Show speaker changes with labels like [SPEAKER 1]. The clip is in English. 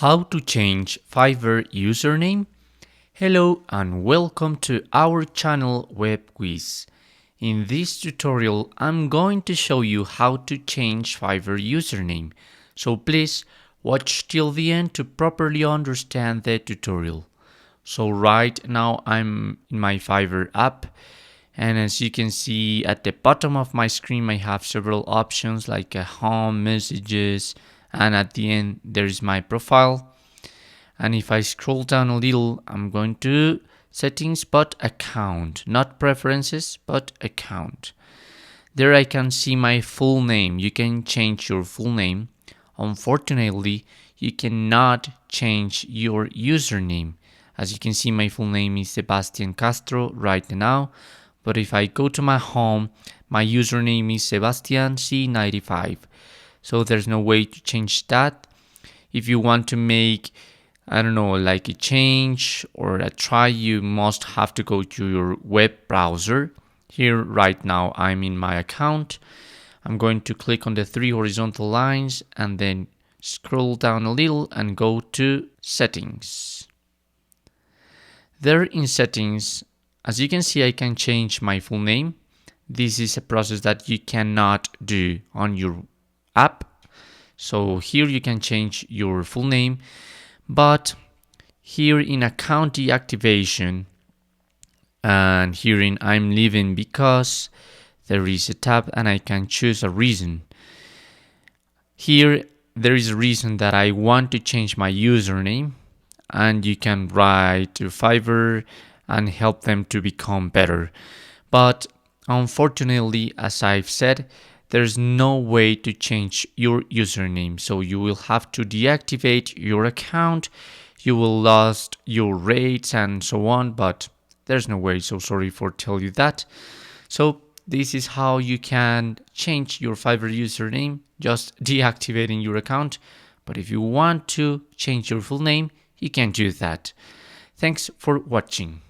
[SPEAKER 1] How to change Fiverr username? Hello and welcome to our channel Whizz. In this tutorial, I'm going to show you how to change Fiverr username. So please watch till the end to properly understand the tutorial. So right now I'm in my Fiverr app, and as you can see at the bottom of my screen I have several options like home, messages, and at the end there's my profile. And if I scroll down a little, I'm going to settings but account, not preferences but account. There I can see my full name. You can change your full name. Unfortunately, you cannot change your username. As you can see, my full name is Sebastian Castro right now. But if I go to my home, my username is Sebastian C95. So there's no way to change that. If you want to make, I don't know, like a change or a try, you must have to go to your web browser. Here right now I'm in my account. I'm going to click on the three horizontal lines and then scroll down a little and go to settings. There in settings, as you can see, I can change my full name. This is a process that you cannot do on your app. So here you can change your full name, but here in account deactivation and here in I'm leaving because there is a tab and I can choose a reason. Here there is a reason that I want to change my username, and you can write to Fiverr and help them to become better. But unfortunately, as I've said, there's no way to change your username. So you will have to deactivate your account. You will lose your rates and so on, but there's no way. So sorry for telling you that. So this is how you can change your Fiverr username, just deactivating your account. But if you want to change your full name, you can do that. Thanks for watching.